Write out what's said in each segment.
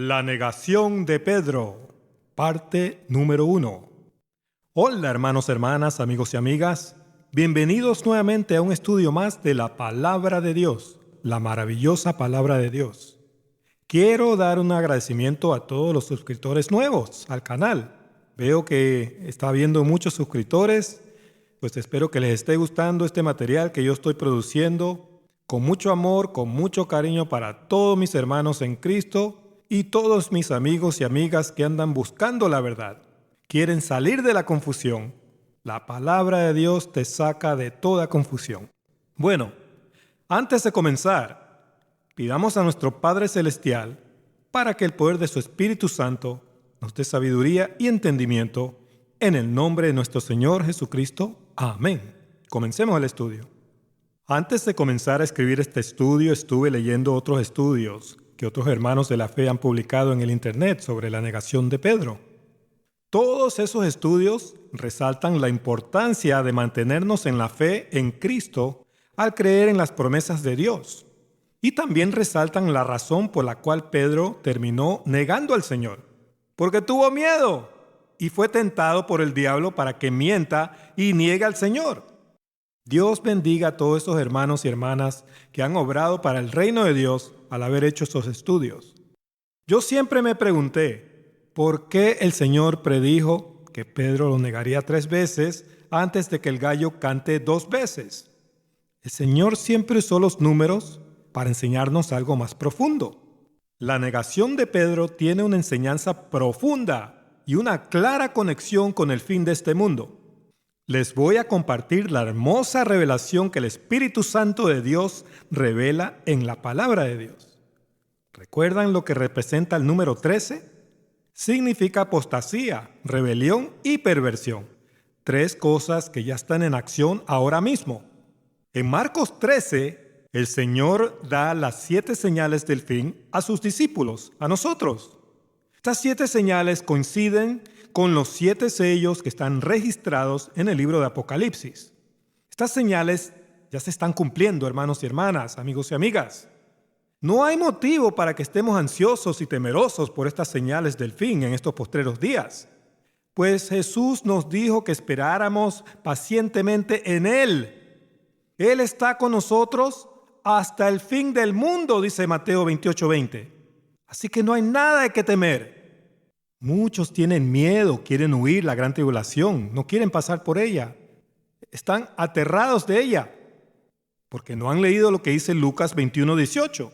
La negación de Pedro, parte número 1. Hola hermanos, hermanas, amigos y amigas. Bienvenidos nuevamente a un estudio más de la Palabra de Dios, la maravillosa Palabra de Dios. Quiero dar un agradecimiento a todos los suscriptores nuevos al canal. Veo que está habiendo muchos suscriptores, pues espero que les esté gustando este material que yo estoy produciendo con mucho amor, con mucho cariño para todos mis hermanos en Cristo y todos mis amigos y amigas que andan buscando la verdad. Quieren salir de la confusión. La palabra de Dios te saca de toda confusión. Bueno, antes de comenzar, pidamos a nuestro Padre Celestial para que el poder de su Espíritu Santo nos dé sabiduría y entendimiento en el nombre de nuestro Señor Jesucristo. Amén. Comencemos el estudio. Antes de comenzar a escribir este estudio, estuve leyendo otros estudios que otros hermanos de la fe han publicado en el Internet sobre la negación de Pedro. Todos esos estudios resaltan la importancia de mantenernos en la fe en Cristo al creer en las promesas de Dios. Y también resaltan la razón por la cual Pedro terminó negando al Señor. Porque tuvo miedo y fue tentado por el diablo para que mienta y niegue al Señor. Dios bendiga a todos esos hermanos y hermanas que han obrado para el reino de Dios al haber hecho estos estudios. Yo siempre me pregunté, ¿por qué el Señor predijo que Pedro lo negaría 3 veces antes de que el gallo cante 2 veces? El Señor siempre usó los números para enseñarnos algo más profundo. La negación de Pedro tiene una enseñanza profunda y una clara conexión con el fin de este mundo. Les voy a compartir la hermosa revelación que el Espíritu Santo de Dios revela en la palabra de Dios. ¿Recuerdan lo que representa el número 13? Significa apostasía, rebelión y perversión. 3 cosas que ya están en acción ahora mismo. En Marcos 13, el Señor da las 7 señales del fin a sus discípulos, a nosotros. Estas 7 señales coinciden con los 7 sellos que están registrados en el libro de Apocalipsis. Estas señales ya se están cumpliendo, hermanos y hermanas, amigos y amigas. No hay motivo para que estemos ansiosos y temerosos por estas señales del fin en estos postreros días, pues Jesús nos dijo que esperáramos pacientemente en Él. Él está con nosotros hasta el fin del mundo, dice Mateo 28:20. Así que no hay nada de qué temer. Muchos tienen miedo, quieren huir la gran tribulación, no quieren pasar por ella. Están aterrados de ella, porque no han leído lo que dice Lucas 21:18.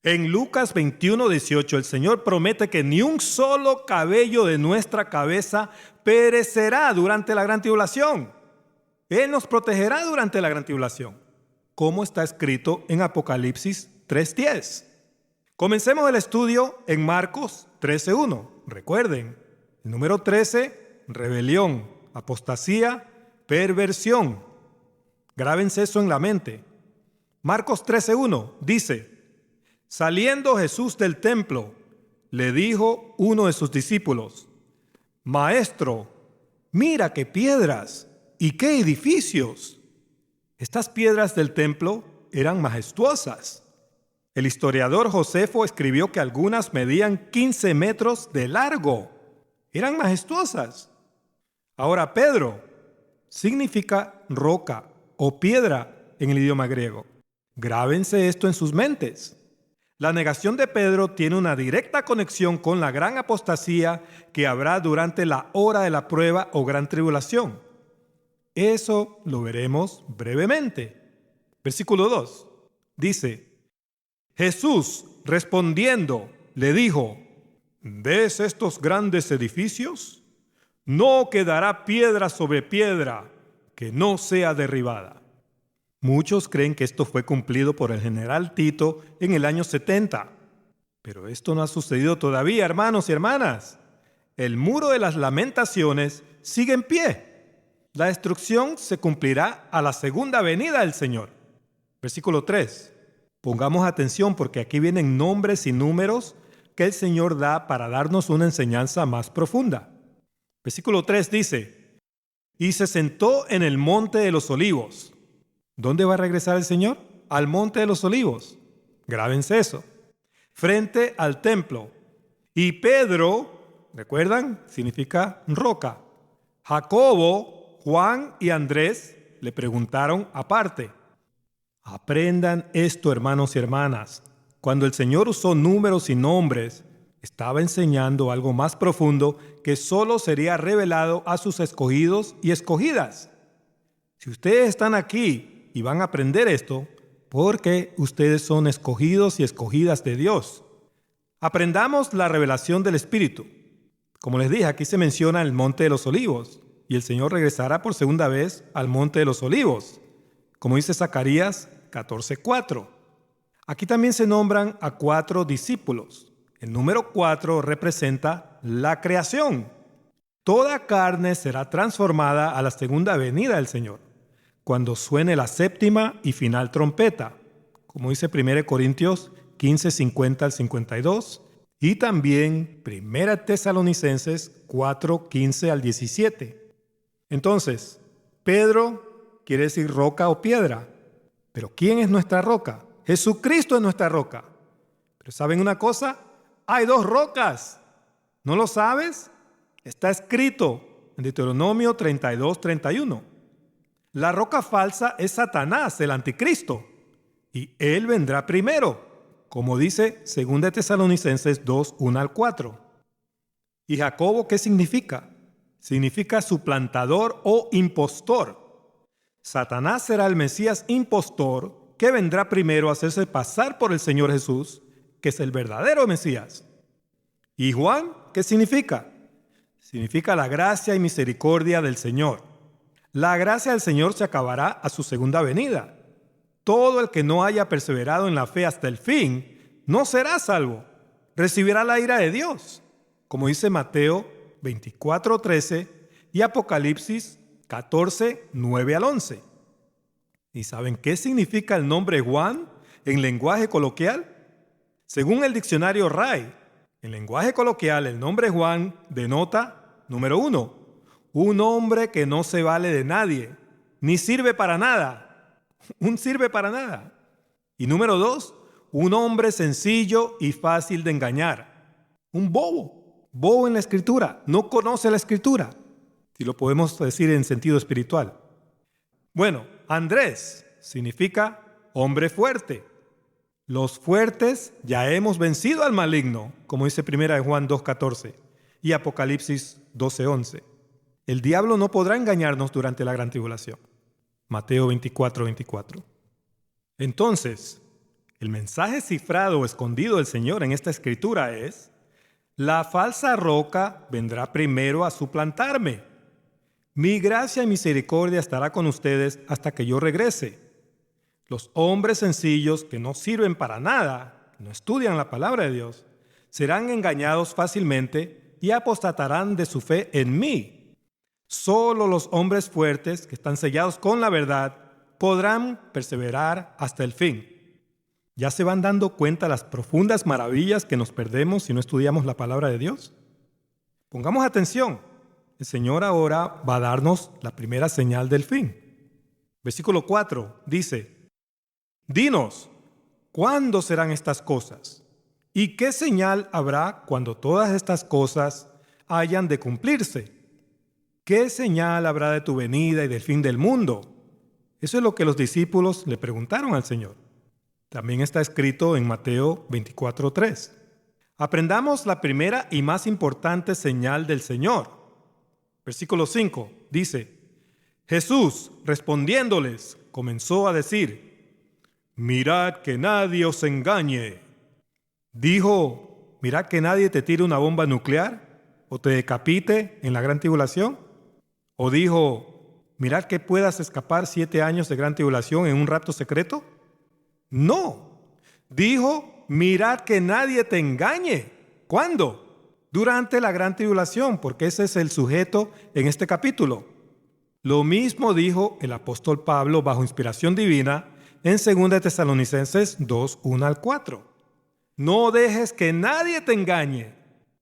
En Lucas 21:18 el Señor promete que ni un solo cabello de nuestra cabeza perecerá durante la gran tribulación. Él nos protegerá durante la gran tribulación, como está escrito en Apocalipsis 3:10. Comencemos el estudio en Marcos 13:1. Recuerden, el número 13, rebelión, apostasía, perversión. Grábense eso en la mente. Marcos 13:1 dice: saliendo Jesús del templo, le dijo uno de sus discípulos: Maestro, mira qué piedras y qué edificios. Estas piedras del templo eran majestuosas. El historiador Josefo escribió que algunas medían 15 metros de largo. Eran majestuosas. Ahora, Pedro significa roca o piedra en el idioma griego. Grábense esto en sus mentes. La negación de Pedro tiene una directa conexión con la gran apostasía que habrá durante la hora de la prueba o gran tribulación. Eso lo veremos brevemente. Versículo 2 dice: Jesús, respondiendo, le dijo: ¿ves estos grandes edificios? No quedará piedra sobre piedra que no sea derribada. Muchos creen que esto fue cumplido por el general Tito en el año 70. Pero esto no ha sucedido todavía, hermanos y hermanas. El muro de las lamentaciones sigue en pie. La destrucción se cumplirá a la segunda venida del Señor. Versículo 3. Pongamos atención porque aquí vienen nombres y números que el Señor da para darnos una enseñanza más profunda. Versículo 3 dice: y se sentó en el monte de los olivos. ¿Dónde va a regresar el Señor? Al monte de los olivos. Grábense eso. Frente al templo. Y Pedro, ¿recuerdan? Significa roca. Jacobo, Juan y Andrés le preguntaron aparte. Aprendan esto, hermanos y hermanas. Cuando el Señor usó números y nombres, estaba enseñando algo más profundo que solo sería revelado a sus escogidos y escogidas. Si ustedes están aquí y van a aprender esto, porque ustedes son escogidos y escogidas de Dios. Aprendamos la revelación del Espíritu. Como les dije, aquí se menciona el Monte de los Olivos, y el Señor regresará por segunda vez al Monte de los Olivos, como dice Zacarías 14:4. Aquí también se nombran a 4 discípulos. El número 4 representa la creación. Toda carne será transformada a la segunda venida del Señor, cuando suene la séptima y final trompeta, como dice 1 Corintios 15:50 al 52, y también 1 Tesalonicenses 4:15 al 17. Entonces, Pedro quiere decir roca o piedra. Pero ¿quién es nuestra roca? Jesucristo es nuestra roca. Pero ¿saben una cosa? Hay 2 rocas. ¿No lo sabes? Está escrito en Deuteronomio 32:31. La roca falsa es Satanás, el anticristo, y él vendrá primero, como dice 2 Tesalonicenses 2:1 al 4. ¿Y Jacobo qué significa? Significa suplantador o impostor. Satanás será el Mesías impostor que vendrá primero a hacerse pasar por el Señor Jesús, que es el verdadero Mesías. ¿Y Juan qué significa? Significa la gracia y misericordia del Señor. La gracia del Señor se acabará a su segunda venida. Todo el que no haya perseverado en la fe hasta el fin no será salvo. Recibirá la ira de Dios, como dice Mateo 24:13 y Apocalipsis 14:9 al 11. ¿Y saben qué significa el nombre Juan en lenguaje coloquial? Según el diccionario RAI, en lenguaje coloquial el nombre Juan denota, número 1, un hombre que no se vale de nadie, ni sirve para nada. Un sirve para nada. Y número 2, un hombre sencillo y fácil de engañar. Un bobo. Bobo en la escritura. No conoce la escritura. Si lo podemos decir en sentido espiritual. Bueno, Andrés significa hombre fuerte. Los fuertes ya hemos vencido al maligno, como dice 1 Juan 2:14 y Apocalipsis 12:11. El diablo no podrá engañarnos durante la gran tribulación. Mateo 24:24. Entonces, el mensaje cifrado o escondido del Señor en esta escritura es: la falsa roca vendrá primero a suplantarme. Mi gracia y misericordia estará con ustedes hasta que yo regrese. Los hombres sencillos que no sirven para nada, que no estudian la palabra de Dios, serán engañados fácilmente y apostatarán de su fe en mí. Solo los hombres fuertes que están sellados con la verdad podrán perseverar hasta el fin. ¿Ya se van dando cuenta las profundas maravillas que nos perdemos si no estudiamos la palabra de Dios? Pongamos atención. El Señor ahora va a darnos la primera señal del fin. Versículo 4 dice: dinos, ¿cuándo serán estas cosas? ¿Y qué señal habrá cuando todas estas cosas hayan de cumplirse? ¿Qué señal habrá de tu venida y del fin del mundo? Eso es lo que los discípulos le preguntaron al Señor. También está escrito en Mateo 24:3. Aprendamos la primera y más importante señal del Señor. Versículo 5 dice: Jesús, respondiéndoles, comenzó a decir: mirad que nadie os engañe. Dijo: mirad que nadie te tire una bomba nuclear o te decapite en la gran tribulación. ¿O dijo: mirad que puedas escapar 7 años de gran tribulación en un rapto secreto? No. Dijo: mirad que nadie te engañe. ¿Cuándo? Durante la gran tribulación, porque ese es el sujeto en este capítulo. Lo mismo dijo el apóstol Pablo bajo inspiración divina en 2 Tesalonicenses 2:1 al 4. No dejes que nadie te engañe.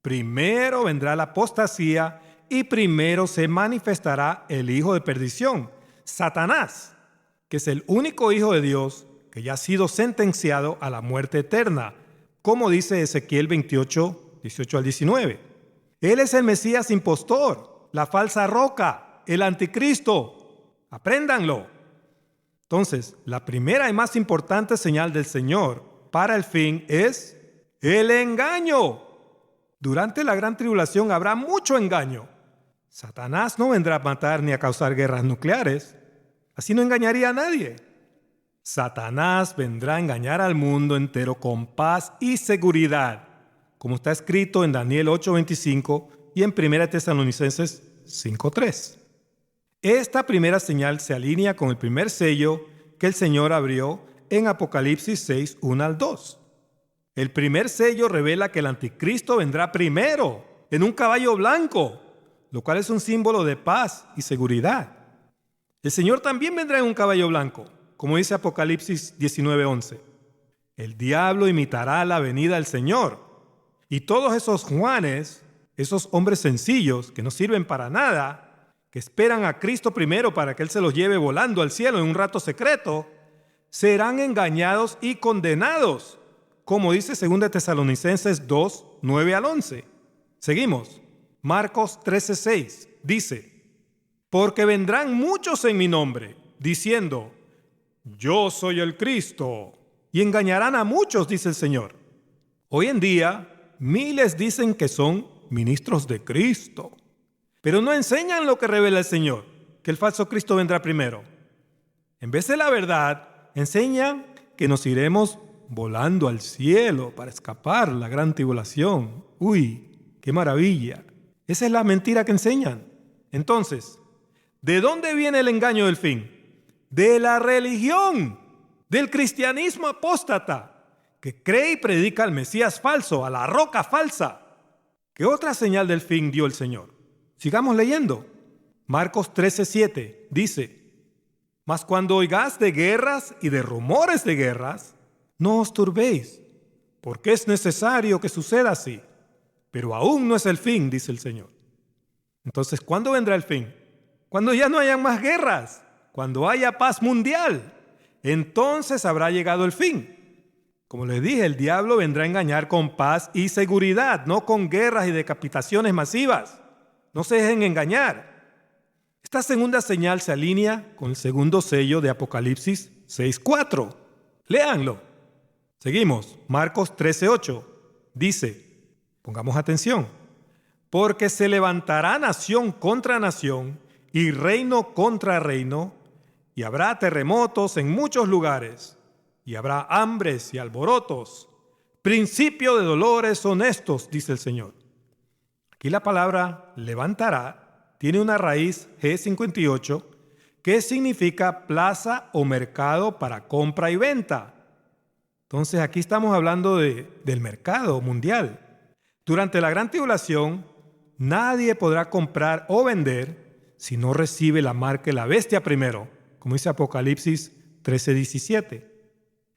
Primero vendrá la apostasía y primero se manifestará el hijo de perdición, Satanás, que es el único hijo de Dios que ya ha sido sentenciado a la muerte eterna, como dice Ezequiel 28, 18 al 19. Él es el Mesías impostor, la falsa roca, el anticristo. Apréndanlo. Entonces, la primera y más importante señal del Señor para el fin es el engaño. Durante la gran tribulación habrá mucho engaño. Satanás no vendrá a matar ni a causar guerras nucleares. Así no engañaría a nadie. Satanás vendrá a engañar al mundo entero con paz y seguridad, como está escrito en Daniel 8:25 y en 1 Tesalonicenses 5:3. Esta primera señal se alinea con el primer sello que el Señor abrió en Apocalipsis 6:1 al 2. El primer sello revela que el anticristo vendrá primero en un caballo blanco, lo cual es un símbolo de paz y seguridad. El Señor también vendrá en un caballo blanco, como dice Apocalipsis 19:11. El diablo imitará la venida del Señor. Y todos esos Juanes, esos hombres sencillos que no sirven para nada, que esperan a Cristo primero para que Él se los lleve volando al cielo en un rato secreto, serán engañados y condenados, como dice 2 Tesalonicenses 2:9 al 11. Seguimos. Marcos 13:6 dice: porque vendrán muchos en mi nombre, diciendo: yo soy el Cristo, y engañarán a muchos, dice el Señor. Hoy en día, miles dicen que son ministros de Cristo, pero no enseñan lo que revela el Señor, que el falso Cristo vendrá primero. En vez de la verdad, enseñan que nos iremos volando al cielo para escapar la gran tribulación. ¡Uy, qué maravilla! Esa es la mentira que enseñan. Entonces, ¿de dónde viene el engaño del fin? De la religión, del cristianismo apóstata, que cree y predica al Mesías falso, a la roca falsa. ¿Qué otra señal del fin dio el Señor? Sigamos leyendo. Marcos 13:7 dice: mas cuando oigáis de guerras y de rumores de guerras, no os turbéis, porque es necesario que suceda así, pero aún no es el fin, dice el Señor. Entonces, ¿cuándo vendrá el fin? Cuando ya no hayan más guerras, cuando haya paz mundial, entonces habrá llegado el fin. Como les dije, el diablo vendrá a engañar con paz y seguridad, no con guerras y decapitaciones masivas. No se dejen engañar. Esta segunda señal se alinea con el segundo sello de Apocalipsis 6:4. Léanlo. Seguimos. Marcos 13:8 dice, pongamos atención: porque se levantará nación contra nación y reino contra reino, y habrá terremotos en muchos lugares, y habrá hambres y alborotos. Principio de dolores son estos, dice el Señor. Aquí la palabra levantará tiene una raíz G58 que significa plaza o mercado para compra y venta. Entonces aquí estamos hablando del mercado mundial. Durante la gran tribulación, nadie podrá comprar o vender si no recibe la marca de la bestia primero, como dice Apocalipsis 13:17.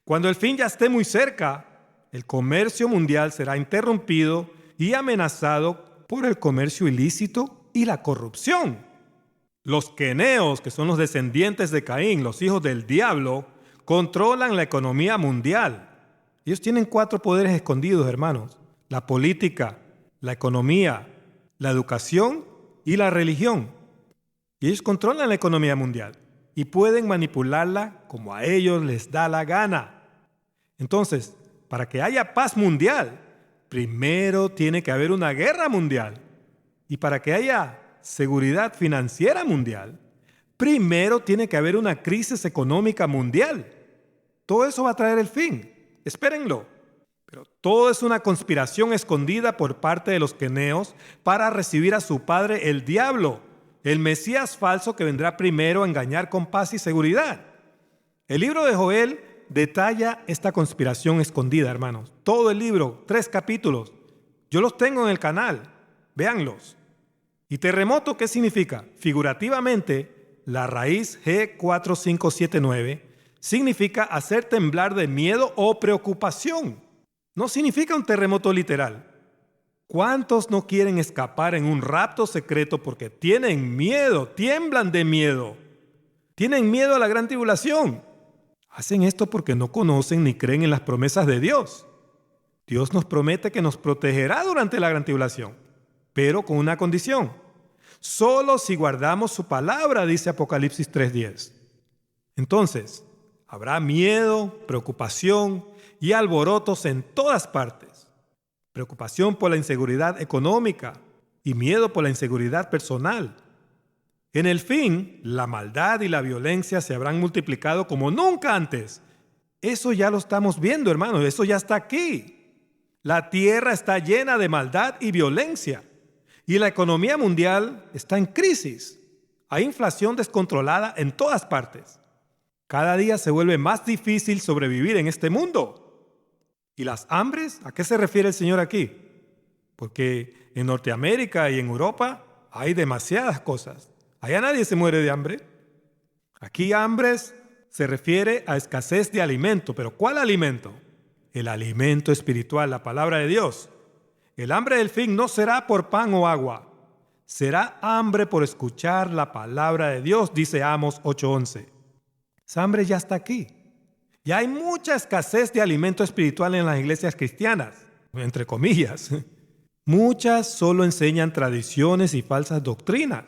Cuando el fin ya esté muy cerca, el comercio mundial será interrumpido y amenazado por el comercio ilícito y la corrupción. Los queneos, que son los descendientes de Caín, los hijos del diablo, controlan la economía mundial. Ellos tienen 4 poderes escondidos, hermanos: la política, la economía, la educación y la religión. Y ellos controlan la economía mundial y pueden manipularla como a ellos les da la gana. Entonces, para que haya paz mundial, primero tiene que haber una guerra mundial. Y para que haya seguridad financiera mundial, primero tiene que haber una crisis económica mundial. Todo eso va a traer el fin. Espérenlo. Pero todo es una conspiración escondida por parte de los queneos para recibir a su padre, el diablo, el Mesías falso que vendrá primero a engañar con paz y seguridad. El libro de Joel detalla esta conspiración escondida, hermanos. Todo el libro, 3 capítulos. Yo los tengo en el canal. Véanlos. ¿Y terremoto qué significa? Figurativamente, la raíz G4579 significa hacer temblar de miedo o preocupación. No significa un terremoto literal. ¿Cuántos no quieren escapar en un rapto secreto porque tienen miedo, tiemblan de miedo? Tienen miedo a la gran tribulación. Hacen esto porque no conocen ni creen en las promesas de Dios. Dios nos promete que nos protegerá durante la gran tribulación, pero con una condición. Solo si guardamos su palabra, dice Apocalipsis 3:10. Entonces, habrá miedo, preocupación y alborotos en todas partes. Preocupación por la inseguridad económica y miedo por la inseguridad personal. En el fin, la maldad y la violencia se habrán multiplicado como nunca antes. Eso ya lo estamos viendo, hermanos, eso ya está aquí. La tierra está llena de maldad y violencia. Y la economía mundial está en crisis. Hay inflación descontrolada en todas partes. Cada día se vuelve más difícil sobrevivir en este mundo. ¿Y las hambres? ¿A qué se refiere el Señor aquí? Porque en Norteamérica y en Europa hay demasiadas cosas. Allá nadie se muere de hambre. Aquí hambres se refiere a escasez de alimento. ¿Pero cuál alimento? El alimento espiritual, la palabra de Dios. El hambre del fin no será por pan o agua. Será hambre por escuchar la palabra de Dios, dice Amos 8:11. Esa hambre ya está aquí. Ya hay mucha escasez de alimento espiritual en las iglesias cristianas, entre comillas. Muchas solo enseñan tradiciones y falsas doctrinas.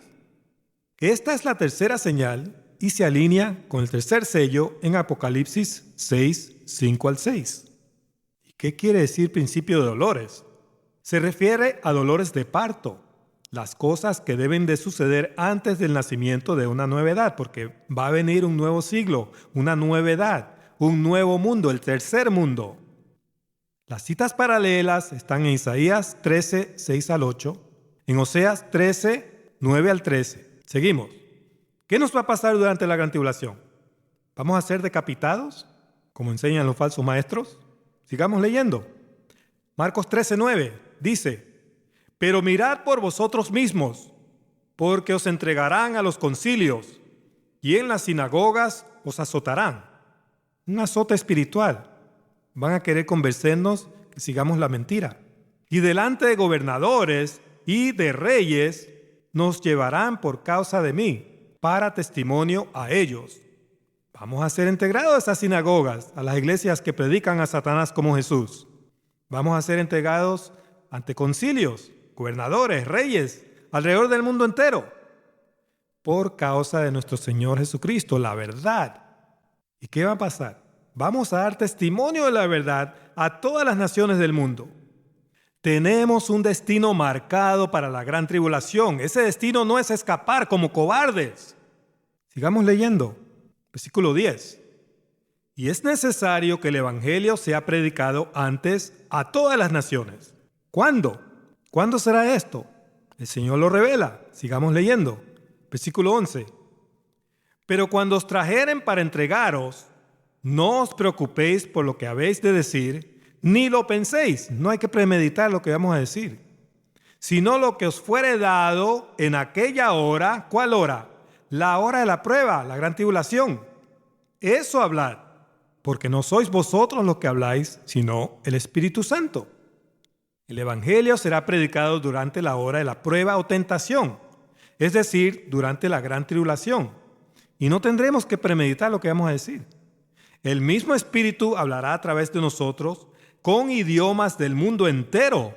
Esta es la tercera señal y se alinea con el tercer sello en Apocalipsis 6:5-6. ¿Y qué quiere decir principio de dolores? Se refiere a dolores de parto, las cosas que deben de suceder antes del nacimiento de una nueva edad, porque va a venir un nuevo siglo, una nueva edad, un nuevo mundo, el tercer mundo. Las citas paralelas están en Isaías 13:6-8, en Oseas 13:9-13. Seguimos. ¿Qué nos va a pasar durante la gran tribulación? ¿Vamos a ser decapitados, como enseñan los falsos maestros? Sigamos leyendo. Marcos 13:9 dice: pero mirad por vosotros mismos, porque os entregarán a los concilios, y en las sinagogas os azotarán. Un azote espiritual. Van a querer convencernos que sigamos la mentira. Y delante de gobernadores y de reyes nos llevarán por causa de mí, para testimonio a ellos. Vamos a ser integrados a esas sinagogas, a las iglesias que predican a Satanás como Jesús. Vamos a ser entregados ante concilios, gobernadores, reyes, alrededor del mundo entero, por causa de nuestro Señor Jesucristo, la verdad. ¿Y qué va a pasar? Vamos a dar testimonio de la verdad a todas las naciones del mundo. Tenemos un destino marcado para la gran tribulación. Ese destino no es escapar como cobardes. Sigamos leyendo. Versículo 10. Y es necesario que el evangelio sea predicado antes a todas las naciones. ¿Cuándo? ¿Cuándo será esto? El Señor lo revela. Sigamos leyendo. Versículo 11. Pero cuando os trajeren para entregaros, no os preocupéis por lo que habéis de decir, ni lo penséis. No hay que premeditar lo que vamos a decir. Sino lo que os fuere dado en aquella hora. ¿Cuál hora? La hora de la prueba, la gran tribulación. Eso hablad, porque no sois vosotros los que habláis, sino el Espíritu Santo. El evangelio será predicado durante la hora de la prueba o tentación, es decir, durante la gran tribulación. Y no tendremos que premeditar lo que vamos a decir. El mismo Espíritu hablará a través de nosotros con idiomas del mundo entero,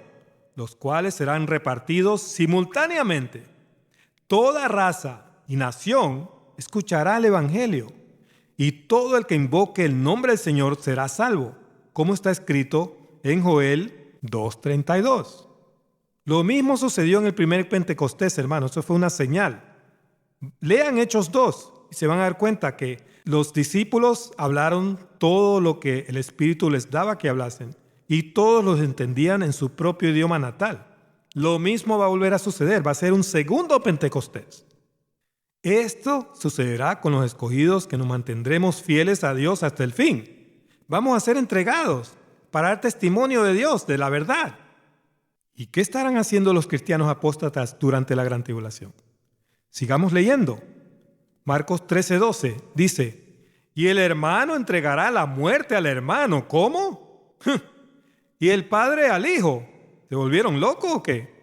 los cuales serán repartidos simultáneamente. Toda raza y nación escuchará el evangelio, y todo el que invoque el nombre del Señor será salvo, como está escrito en Joel 2:32. Lo mismo sucedió en el primer Pentecostés, hermanos. Eso fue una señal. Lean Hechos 2 y se van a dar cuenta que los discípulos hablaron todo lo que el Espíritu les daba que hablasen, y todos los entendían en su propio idioma natal. Lo mismo va a volver a suceder. Va a ser un segundo Pentecostés. Esto sucederá con los escogidos, que nos mantendremos fieles a Dios hasta el fin. Vamos a ser entregados para dar testimonio de Dios, de la verdad. ¿Y qué estarán haciendo los cristianos apóstatas durante la gran tribulación? Sigamos leyendo. Marcos 13:12 dice: y el hermano entregará la muerte al hermano. ¿Cómo? ¿Y el padre al hijo? ¿Se volvieron locos o qué?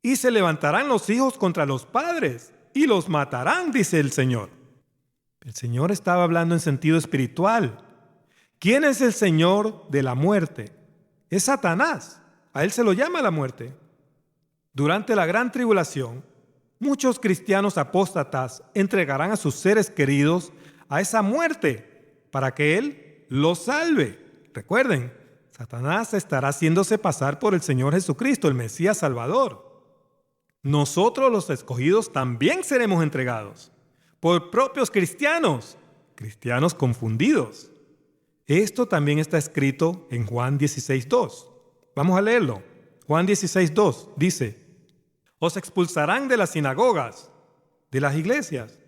Y se levantarán los hijos contra los padres y los matarán, dice el Señor. El Señor estaba hablando en sentido espiritual. ¿Quién es el Señor de la muerte? Es Satanás. A él se lo llama la muerte. Durante la gran tribulación, muchos cristianos apóstatas entregarán a sus seres queridos a esa muerte para que él los salve. Recuerden, Satanás estará haciéndose pasar por el Señor Jesucristo, el Mesías Salvador. Nosotros los escogidos también seremos entregados por propios cristianos, cristianos confundidos. Esto también está escrito en Juan 16:2. Vamos a leerlo. Juan 16:2 dice: os expulsarán de las sinagogas, de las iglesias,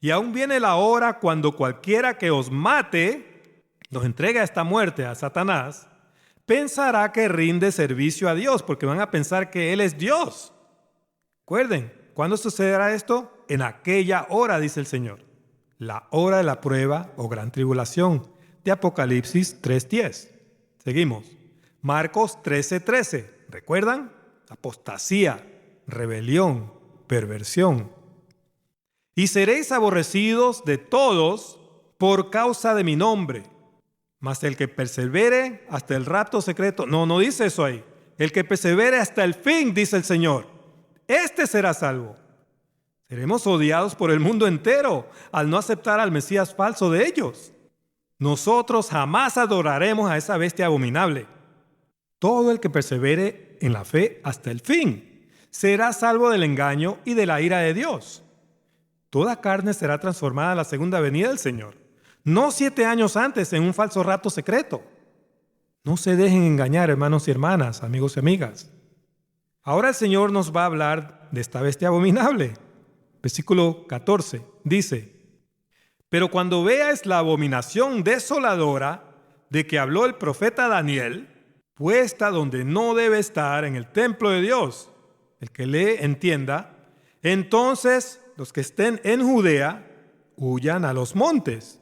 y aún viene la hora cuando cualquiera que os mate, nos entregue a esta muerte a Satanás, pensará que rinde servicio a Dios, porque van a pensar que Él es Dios. Recuerden, ¿cuándo sucederá esto? En aquella hora, dice el Señor. La hora de la prueba o gran tribulación, de Apocalipsis 3:10. Seguimos. Marcos 13:13. ¿Recuerdan? Apostasía, rebelión, perversión. Y seréis aborrecidos de todos por causa de mi nombre. Mas el que persevere hasta el rapto secreto. No dice eso ahí. El que persevere hasta el fin, dice el Señor, este será salvo. Seremos odiados por el mundo entero al no aceptar al Mesías falso de ellos. Nosotros jamás adoraremos a esa bestia abominable. Todo el que persevere en la fe hasta el fin será salvo del engaño y de la ira de Dios. Toda carne será transformada a la segunda venida del Señor, no 7 años antes en un falso rapto secreto. No se dejen engañar, hermanos y hermanas, amigos y amigas. Ahora el Señor nos va a hablar de esta bestia abominable. Versículo 14 dice: pero cuando veáis la abominación desoladora de que habló el profeta Daniel, puesta donde no debe estar, en el templo de Dios, el que lee entienda, entonces los que estén en Judea huyan a los montes.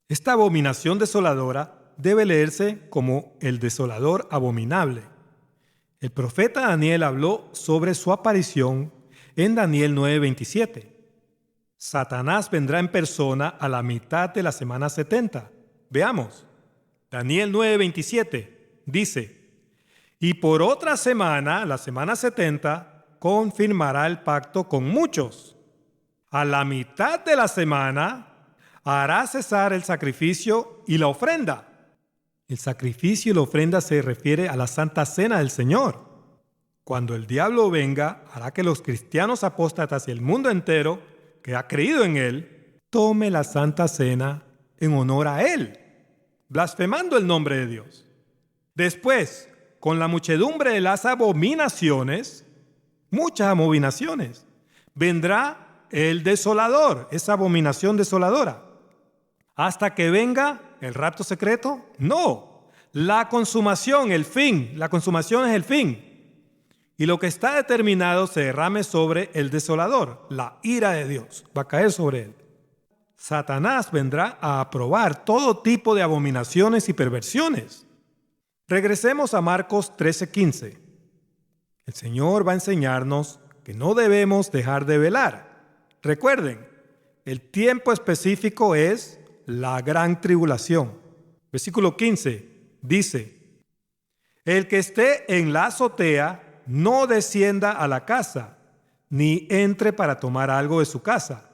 Esta abominación desoladora debe leerse como el desolador abominable. El profeta Daniel habló sobre su aparición en Daniel 9:27. Satanás vendrá en persona a la mitad de la semana 70. Veamos. Daniel 9:27 dice: y por otra semana, la semana 70, confirmará el pacto con muchos. A la mitad de la semana hará cesar el sacrificio y la ofrenda. El sacrificio y la ofrenda se refiere a la Santa Cena del Señor. Cuando el diablo venga, hará que los cristianos apóstatas y el mundo entero que ha creído en Él tome la Santa Cena en honor a Él, blasfemando el nombre de Dios. Después, con la muchedumbre de las abominaciones, muchas abominaciones, vendrá el desolador, esa abominación desoladora. Hasta que venga el rapto secreto, no. La consumación, el fin, la consumación es el fin. Y lo que está determinado se derrame sobre el desolador, la ira de Dios va a caer sobre él. Satanás vendrá a aprobar todo tipo de abominaciones y perversiones. Regresemos a Marcos 13:15. El Señor va a enseñarnos que no debemos dejar de velar. Recuerden, el tiempo específico es la gran tribulación. Versículo 15 dice: el que esté en la azotea no descienda a la casa, ni entre para tomar algo de su casa.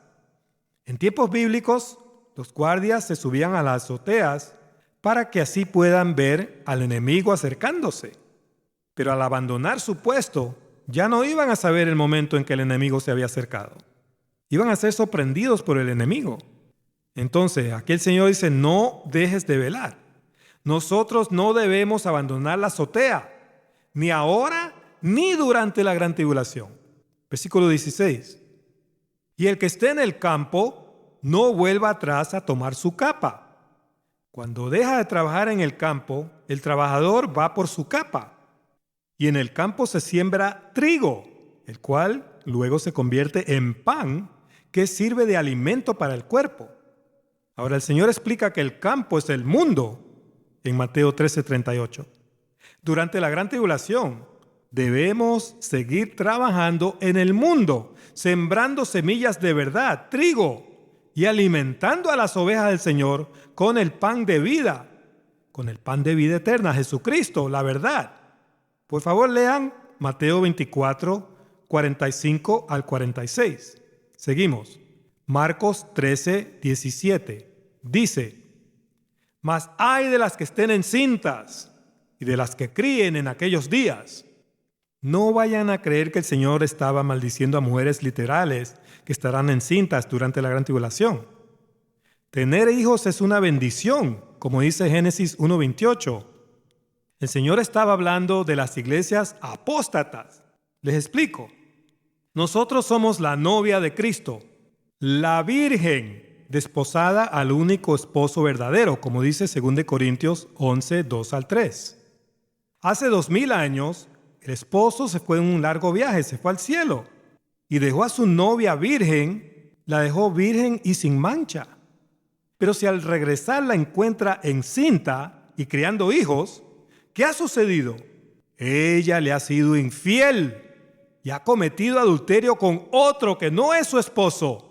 En tiempos bíblicos, los guardias se subían a las azoteas para que así puedan ver al enemigo acercándose. Pero al abandonar su puesto, ya no iban a saber el momento en que el enemigo se había acercado. Iban a ser sorprendidos por el enemigo. Entonces, aquí el Señor dice: no dejes de velar. Nosotros no debemos abandonar la azotea, ni ahora ni durante la gran tribulación. Versículo 16. Y el que esté en el campo no vuelva atrás a tomar su capa. Cuando deja de trabajar en el campo, el trabajador va por su capa. Y en el campo se siembra trigo, el cual luego se convierte en pan, que sirve de alimento para el cuerpo. Ahora el Señor explica que el campo es el mundo en Mateo 13:38. Durante la gran tribulación, debemos seguir trabajando en el mundo, sembrando semillas de verdad, trigo, y alimentando a las ovejas del Señor con el pan de vida. con el pan de vida eterna, Jesucristo, la verdad. Por favor, lean Mateo 24, 45 al 46. Seguimos. Marcos 13, 17. Dice: Mas ay de las que estén encintas y de las que críen en aquellos días. No vayan a creer que el Señor estaba maldiciendo a mujeres literales que estarán encintas durante la gran tribulación. Tener hijos es una bendición, como dice Génesis 1:28. El Señor estaba hablando de las iglesias apóstatas. Les explico. Nosotros somos la novia de Cristo, la Virgen, desposada al único esposo verdadero, como dice 2 Corintios 11, 2 al 3. Hace 2000 años, el esposo se fue en un largo viaje, se fue al cielo y dejó a su novia virgen, la dejó virgen y sin mancha. Pero si al regresar la encuentra encinta y criando hijos, ¿qué ha sucedido? Ella le ha sido infiel y ha cometido adulterio con otro que no es su esposo.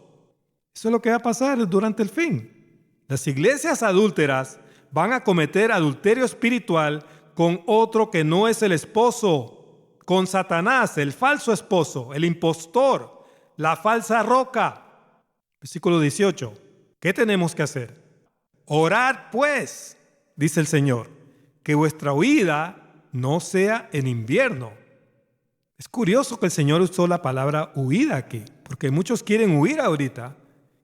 Eso es lo que va a pasar durante el fin. Las iglesias adúlteras van a cometer adulterio espiritual con otro que no es el esposo, con Satanás, el falso esposo, el impostor, la falsa roca. Versículo 18. ¿Qué tenemos que hacer? Orad pues, dice el Señor, que vuestra huida no sea en invierno. Es curioso que el Señor usó la palabra huida aquí, porque muchos quieren huir ahorita,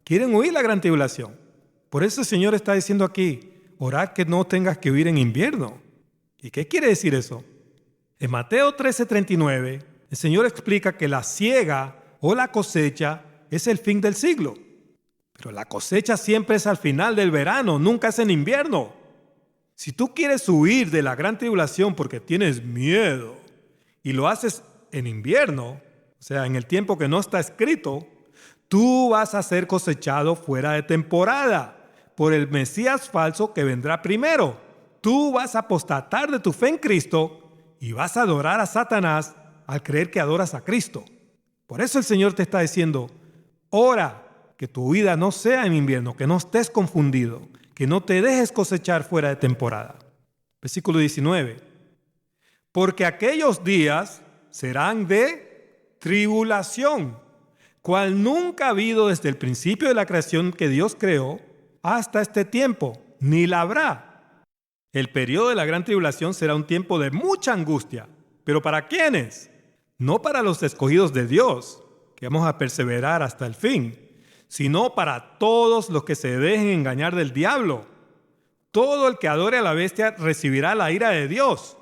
quieren huir la gran tribulación. Por eso el Señor está diciendo aquí, orad que no tengas que huir en invierno. ¿Y qué quiere decir eso? En Mateo 13:39, el Señor explica que la siega o la cosecha es el fin del siglo. Pero la cosecha siempre es al final del verano, nunca es en invierno. Si tú quieres huir de la gran tribulación porque tienes miedo y lo haces en invierno, o sea, en el tiempo que no está escrito, tú vas a ser cosechado fuera de temporada por el Mesías falso que vendrá primero. Tú vas a apostatar de tu fe en Cristo y vas a adorar a Satanás al creer que adoras a Cristo. Por eso el Señor te está diciendo, ora que tu vida no sea en invierno, que no estés confundido, que no te dejes cosechar fuera de temporada. Versículo 19. Porque aquellos días serán de tribulación, cual nunca ha habido desde el principio de la creación que Dios creó hasta este tiempo, ni la habrá. El periodo de la gran tribulación será un tiempo de mucha angustia. ¿Pero para quiénes? No para los escogidos de Dios, que vamos a perseverar hasta el fin, sino para todos los que se dejen engañar del diablo. Todo el que adore a la bestia recibirá la ira de Dios.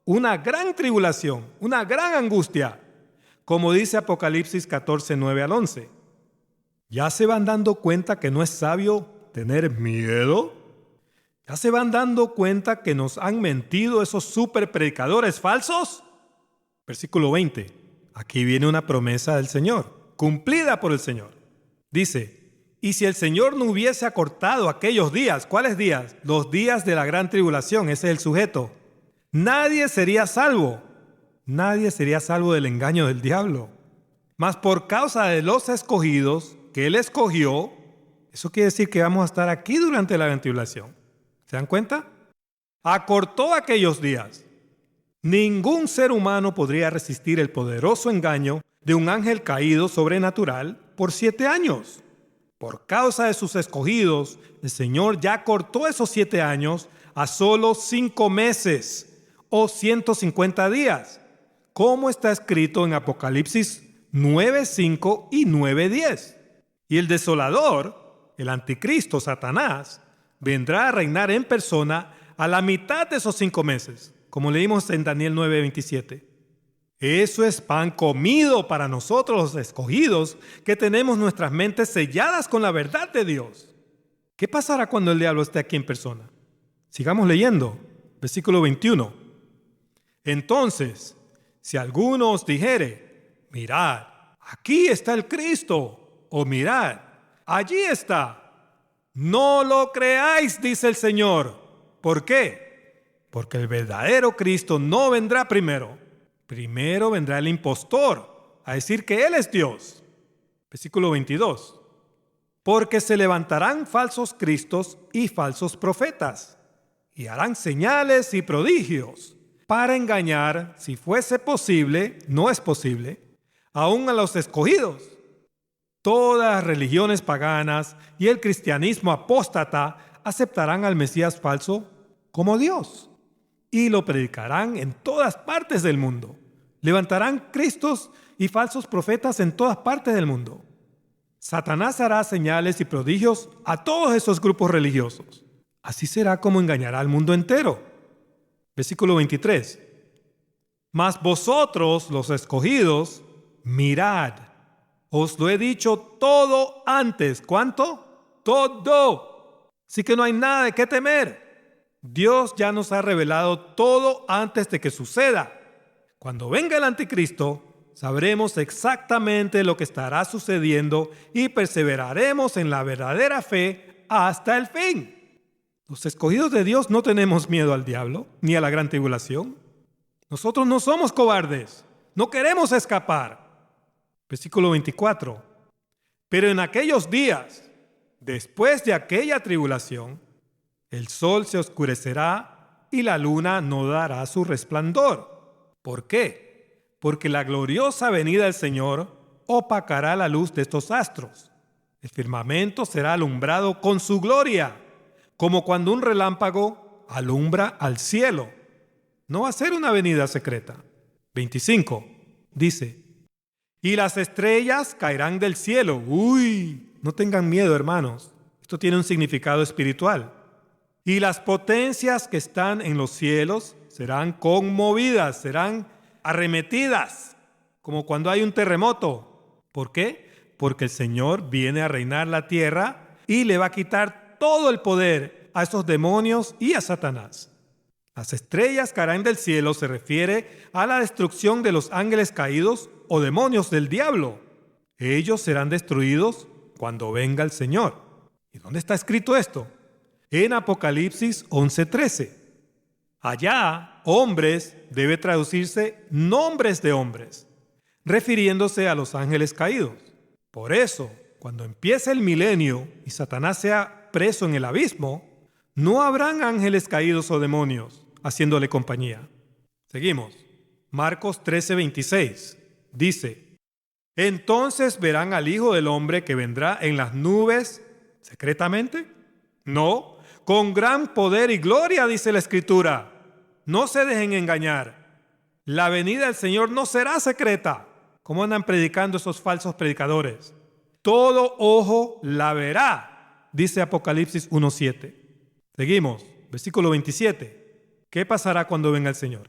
Una gran tribulación, una gran angustia, como dice Apocalipsis 14, 9 al 11. ¿Ya se van dando cuenta que no es sabio tener miedo? ¿Ya se van dando cuenta que nos han mentido esos superpredicadores falsos? Versículo 20. Aquí viene una promesa del Señor, cumplida por el Señor. Dice, y si el Señor no hubiese acortado aquellos días, ¿cuáles días? Los días de la gran tribulación, ese es el sujeto. Nadie sería salvo. Nadie sería salvo del engaño del diablo. Mas por causa de los escogidos que Él escogió, eso quiere decir que vamos a estar aquí durante la gran tribulación. ¿Se dan cuenta? Acortó aquellos días. Ningún ser humano podría resistir el poderoso engaño de un ángel caído sobrenatural por 7 años. Por causa de sus escogidos, el Señor ya cortó esos 7 años a solo 5 meses o 150 días, como está escrito en Apocalipsis 9:5 y 9:10. Y el desolador, el anticristo, Satanás, vendrá a reinar en persona a la mitad de esos 5 meses, como leímos en Daniel 9:27. Eso es pan comido para nosotros los escogidos, que tenemos nuestras mentes selladas con la verdad de Dios. ¿Qué pasará cuando el diablo esté aquí en persona? Sigamos leyendo. Versículo 21. Entonces, si alguno os dijere, mirad, aquí está el Cristo, o mirad, allí está, no lo creáis, dice el Señor. ¿Por qué? Porque el verdadero Cristo no vendrá primero. Primero vendrá el impostor a decir que Él es Dios. Versículo 22. Porque se levantarán falsos cristos y falsos profetas, y harán señales y prodigios para engañar, si fuese posible, no es posible, aún a los escogidos. Todas las religiones paganas y el cristianismo apóstata aceptarán al Mesías falso como Dios y lo predicarán en todas partes del mundo. Levantarán cristos y falsos profetas en todas partes del mundo. Satanás hará señales y prodigios a todos esos grupos religiosos. Así será como engañará al mundo entero. Versículo 23. Mas vosotros, los escogidos, mirad. Os lo he dicho todo antes. ¿Cuánto? Todo. Así que no hay nada de qué temer. Dios ya nos ha revelado todo antes de que suceda. Cuando venga el anticristo, sabremos exactamente lo que estará sucediendo y perseveraremos en la verdadera fe hasta el fin. Los escogidos de Dios no tenemos miedo al diablo ni a la gran tribulación. Nosotros no somos cobardes. No queremos escapar. Versículo 24. Pero en aquellos días, después de aquella tribulación, el sol se oscurecerá y la luna no dará su resplandor. ¿Por qué? Porque la gloriosa venida del Señor opacará la luz de estos astros. El firmamento será alumbrado con su gloria, como cuando un relámpago alumbra al cielo. No va a ser una venida secreta. 25. Dice: y las estrellas caerán del cielo. Uy, no tengan miedo, hermanos. Esto tiene un significado espiritual. Y las potencias que están en los cielos serán conmovidas, serán arremetidas, como cuando hay un terremoto. ¿Por qué? Porque el Señor viene a reinar la tierra y le va a quitar todo el poder a esos demonios y a Satanás. Las estrellas caerán del cielo se refiere a la destrucción de los ángeles caídos o demonios del diablo. Ellos serán destruidos cuando venga el Señor. ¿Y dónde está escrito esto? En Apocalipsis 11:13. Allá, hombres debe traducirse nombres de hombres, refiriéndose a los ángeles caídos. Por eso, cuando empiece el milenio y Satanás sea preso en el abismo, no habrán ángeles caídos o demonios haciéndole compañía. Seguimos. Marcos 13:26 dice: entonces verán al Hijo del Hombre que vendrá en las nubes secretamente. No, con gran poder y gloria, dice la Escritura. No se dejen engañar. La venida del Señor no será secreta, como andan predicando esos falsos predicadores. Todo ojo la verá, dice Apocalipsis 1:7. Seguimos, versículo 27. ¿Qué pasará cuando venga el Señor?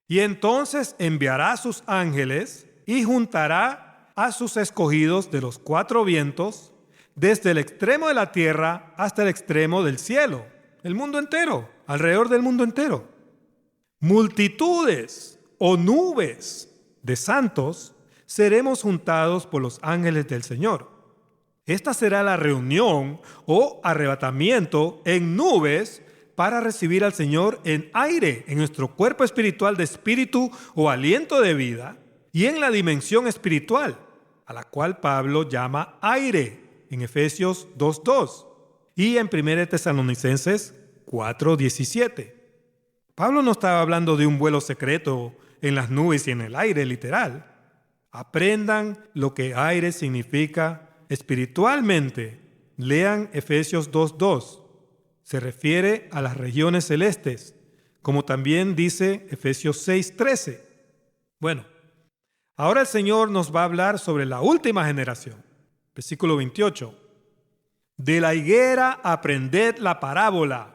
Y entonces enviará a sus ángeles y juntará a sus escogidos de los cuatro vientos, desde el extremo de la tierra hasta el extremo del cielo, el mundo entero, alrededor del mundo entero. Multitudes o nubes de santos seremos juntados por los ángeles del Señor. Esta será la reunión o arrebatamiento en nubes para recibir al Señor en aire, en nuestro cuerpo espiritual de espíritu o aliento de vida, y en la dimensión espiritual, a la cual Pablo llama aire, en Efesios 2:2 y en 1 Tesalonicenses 4:17. Pablo no estaba hablando de un vuelo secreto en las nubes y en el aire, literal. Aprendan lo que aire significa espiritualmente. Lean Efesios 2:2. Se refiere a las regiones celestes, como también dice Efesios 6:13. Bueno, ahora el Señor nos va a hablar sobre la última generación. Versículo 28. De la higuera aprended la parábola.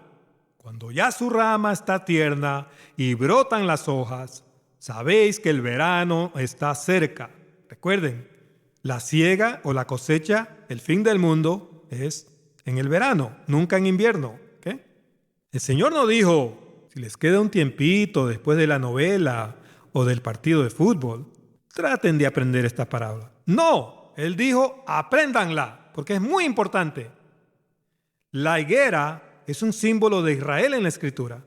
Cuando ya su rama está tierna y brotan las hojas, sabéis que el verano está cerca. Recuerden, la siega o la cosecha, el fin del mundo, es en el verano, nunca en invierno. ¿Okay? El Señor no dijo: si les queda un tiempito después de la novela o del partido de fútbol, traten de aprender esta parábola. No. Él dijo: apréndanla, porque es muy importante. La higuera es un símbolo de Israel en la Escritura,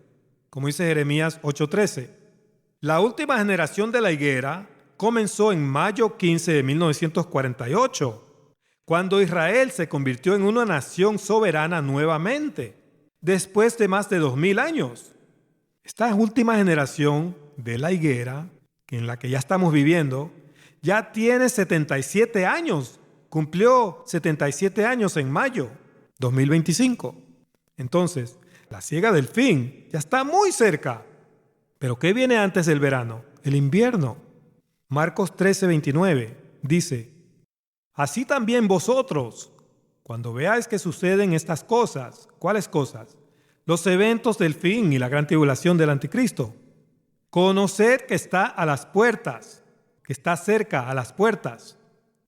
como dice Jeremías 8:13. La última generación de la higuera comenzó en mayo 15 de 1948, cuando Israel se convirtió en una nación soberana nuevamente. después de más de 2000 años. Esta última generación de la higuera, en la que ya estamos viviendo, ya tiene 77 años. Cumplió 77 años en mayo 2025. Entonces, la siega del fin ya está muy cerca. ¿Pero qué viene antes del verano? El invierno. Marcos 13:29 dice: Así también vosotros, cuando veáis que suceden estas cosas. ¿Cuáles cosas? Los eventos del fin y la gran tribulación del anticristo. Conoced que está a las puertas, que está cerca a las puertas.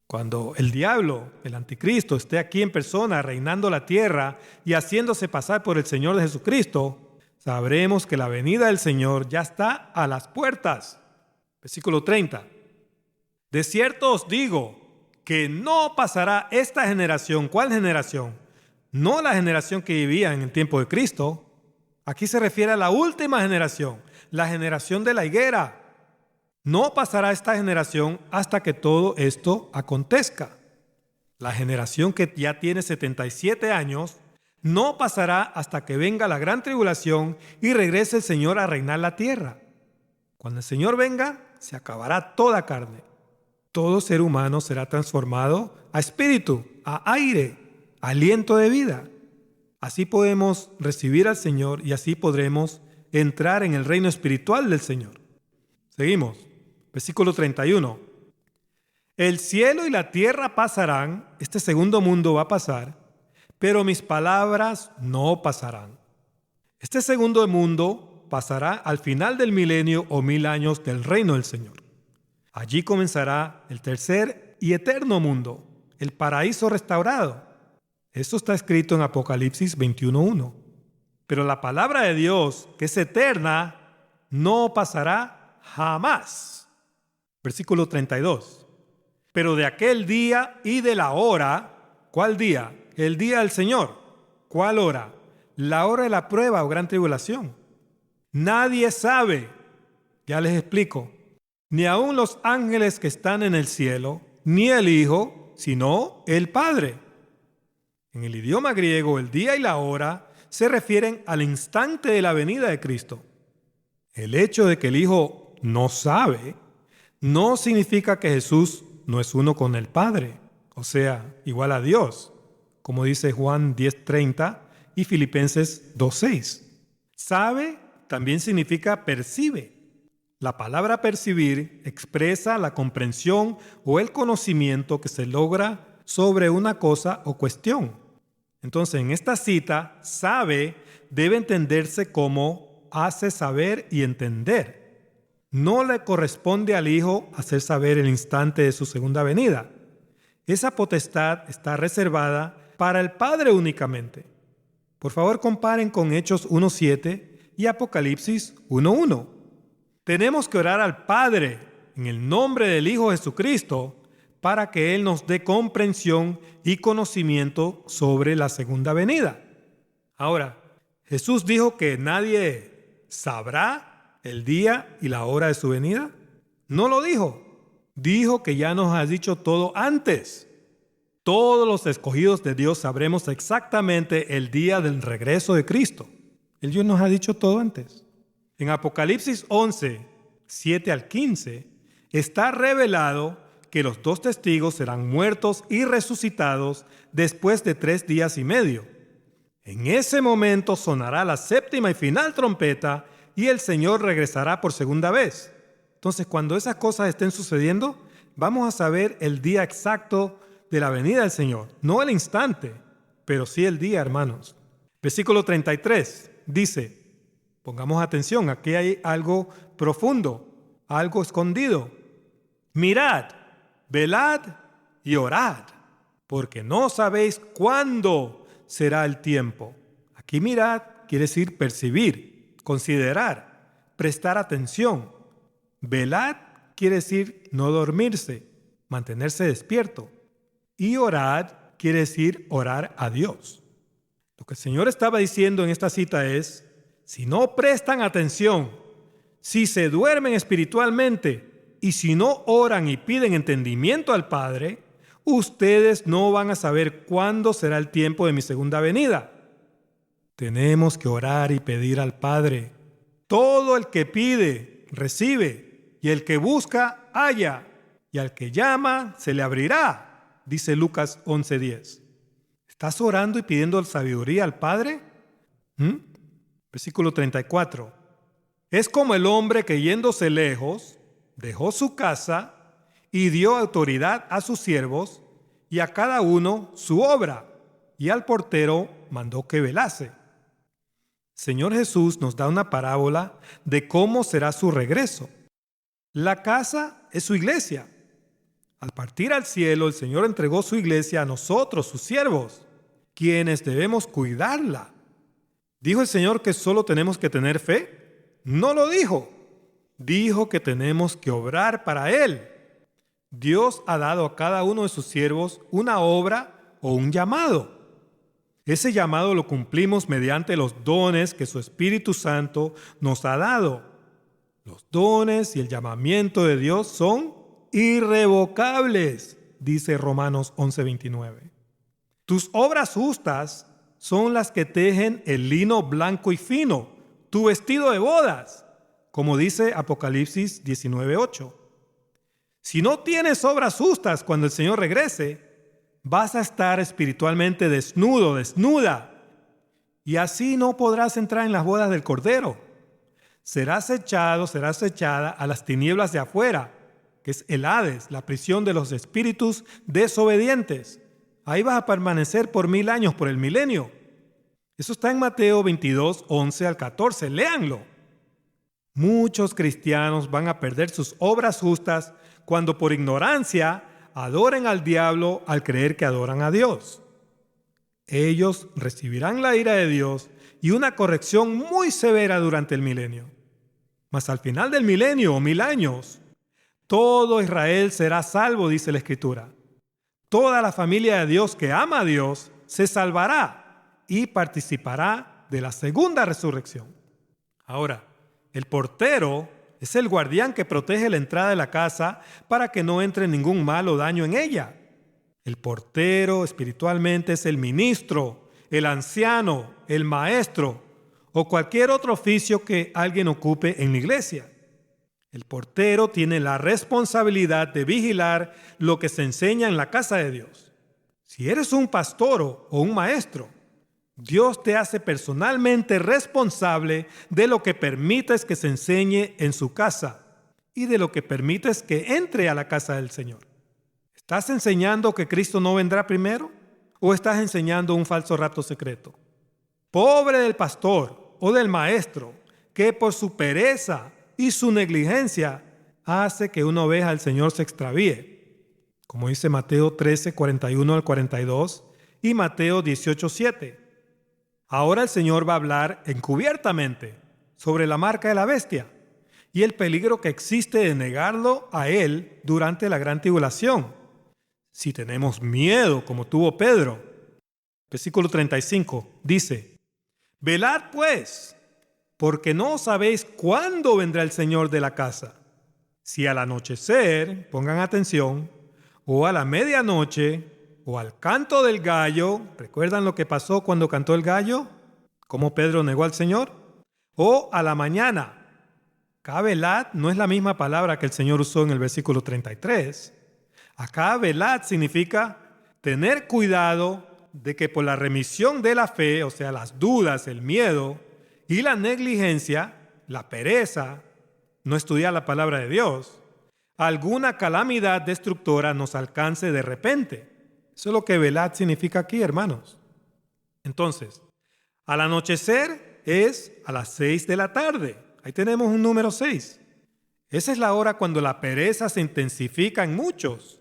Cuando el diablo, el anticristo, esté aquí en persona reinando la tierra y haciéndose pasar por el Señor de Jesucristo, sabremos que la venida del Señor ya está a las puertas. Versículo 30. De cierto os digo que no pasará esta generación. ¿Cuál generación? No la generación que vivía en el tiempo de Cristo. Aquí se refiere a la última generación, la generación de la higuera. No pasará esta generación hasta que todo esto acontezca. La generación que ya tiene 77 años no pasará hasta que venga la gran tribulación y regrese el Señor a reinar la tierra. Cuando el Señor venga, se acabará toda carne. Todo ser humano será transformado a espíritu, a aire, aliento de vida. Así podemos recibir al Señor y así podremos entrar en el reino espiritual del Señor. Seguimos. Versículo 31. El cielo y la tierra pasarán, este segundo mundo va a pasar, pero mis palabras no pasarán. Este segundo mundo pasará al final del milenio o 1000 años del reino del Señor. Allí comenzará el tercer y eterno mundo, el paraíso restaurado. Esto está escrito en Apocalipsis 21:1. Pero la palabra de Dios, que es eterna, no pasará jamás. Versículo 32. Pero de aquel día y de la hora, ¿cuál día? El día del Señor. ¿Cuál hora? La hora de la prueba o gran tribulación. Nadie sabe, ya les explico, ni aun los ángeles que están en el cielo, ni el Hijo, sino el Padre. En el idioma griego, el día y la hora se refieren al instante de la venida de Cristo. El hecho de que el Hijo no sabe, no significa que Jesús no es uno con el Padre, o sea, igual a Dios, como dice Juan 10:30 y Filipenses 2:6. Sabe también significa percibe. La palabra percibir expresa la comprensión o el conocimiento que se logra sobre una cosa o cuestión. Entonces, en esta cita, sabe debe entenderse como hace saber y entender. No le corresponde al Hijo hacer saber el instante de su segunda venida. Esa potestad está reservada para el Padre únicamente. Por favor, comparen con Hechos 1:7 y Apocalipsis 1:1. Tenemos que orar al Padre en el nombre del Hijo Jesucristo para que Él nos dé comprensión y conocimiento sobre la segunda venida. Ahora, Jesús dijo que nadie sabrá el día y la hora de su venida. No lo dijo. Dijo que ya nos ha dicho todo antes. Todos los escogidos de Dios sabremos exactamente el día del regreso de Cristo. El Dios nos ha dicho todo antes. En Apocalipsis 11:7-15, está revelado que los 2 testigos serán muertos y resucitados después de 3 días y medio. En ese momento sonará la 7ª y final trompeta y el Señor regresará por segunda vez. Entonces, cuando esas cosas estén sucediendo, vamos a saber el día exacto de la venida del Señor. No el instante, pero sí el día, hermanos. Versículo 33 dice, pongamos atención, aquí hay algo profundo, algo escondido. Mirad, velad y orad, porque no sabéis cuándo será el tiempo. Aquí mirad quiere decir percibir, considerar, prestar atención. Velad quiere decir no dormirse, mantenerse despierto. Y orad quiere decir orar a Dios. Lo que el Señor estaba diciendo en esta cita es, si no prestan atención, si se duermen espiritualmente y si no oran y piden entendimiento al Padre, ustedes no van a saber cuándo será el tiempo de mi segunda venida. Tenemos que orar y pedir al Padre. Todo el que pide, recibe, y el que busca, halla, y al que llama, se le abrirá, dice Lucas 11:10. ¿Estás orando y pidiendo sabiduría al Padre? Versículo 34. Es como el hombre que yéndose lejos, dejó su casa y dio autoridad a sus siervos y a cada uno su obra, y al portero mandó que velase. Señor Jesús nos da una parábola de cómo será su regreso. La casa es su iglesia. Al partir al cielo, el Señor entregó su iglesia a nosotros, sus siervos, quienes debemos cuidarla. ¿Dijo el Señor que solo tenemos que tener fe? No lo dijo. Dijo que tenemos que obrar para Él. Dios ha dado a cada uno de sus siervos una obra o un llamado. Ese llamado lo cumplimos mediante los dones que su Espíritu Santo nos ha dado. Los dones y el llamamiento de Dios son irrevocables, dice Romanos 11:29. Tus obras justas son las que tejen el lino blanco y fino, tu vestido de bodas, como dice Apocalipsis 19:8. Si no tienes obras justas cuando el Señor regrese, vas a estar espiritualmente desnudo, desnuda, y así no podrás entrar en las bodas del Cordero. Serás echada a las tinieblas de afuera, que es el Hades, la prisión de los espíritus desobedientes. Ahí vas a permanecer por 1000 años, por el milenio. Eso está en Mateo 22:11-14. Léanlo. Muchos cristianos van a perder sus obras justas cuando por ignorancia adoren al diablo al creer que adoran a Dios. Ellos recibirán la ira de Dios y una corrección muy severa durante el milenio. Mas al final del milenio o 1000 años, todo Israel será salvo, dice la Escritura. Toda la familia de Dios que ama a Dios se salvará y participará de la segunda resurrección. Ahora, el portero es el guardián que protege la entrada de la casa para que no entre ningún mal o daño en ella. El portero espiritualmente es el ministro, el anciano, el maestro o cualquier otro oficio que alguien ocupe en la iglesia. El portero tiene la responsabilidad de vigilar lo que se enseña en la casa de Dios. Si eres un pastor o un maestro, Dios te hace personalmente responsable de lo que permites que se enseñe en su casa y de lo que permites que entre a la casa del Señor. ¿Estás enseñando que Cristo no vendrá primero o estás enseñando un falso rapto secreto? Pobre del pastor o del maestro que por su pereza y su negligencia hace que una oveja del Señor se extravíe, como dice Mateo 13:41-42 y Mateo 18:7. Ahora el Señor va a hablar encubiertamente sobre la marca de la bestia y el peligro que existe de negarlo a Él durante la gran tribulación. Si tenemos miedo, como tuvo Pedro. Versículo 35 dice: Velad pues, porque no sabéis cuándo vendrá el Señor de la casa. Si al anochecer, pongan atención, o a la medianoche, o al canto del gallo. ¿Recuerdan lo que pasó cuando cantó el gallo? ¿Cómo Pedro negó al Señor? O a la mañana. Acá velad no es la misma palabra que el Señor usó en el versículo 33. Acá velad significa tener cuidado de que por la remisión de la fe, o sea, las dudas, el miedo y la negligencia, la pereza, no estudiar la palabra de Dios, alguna calamidad destructora nos alcance de repente. Eso es lo que velad significa aquí, hermanos. Entonces, al anochecer es a las 6 de la tarde. Ahí tenemos un número 6. Esa es la hora cuando la pereza se intensifica en muchos.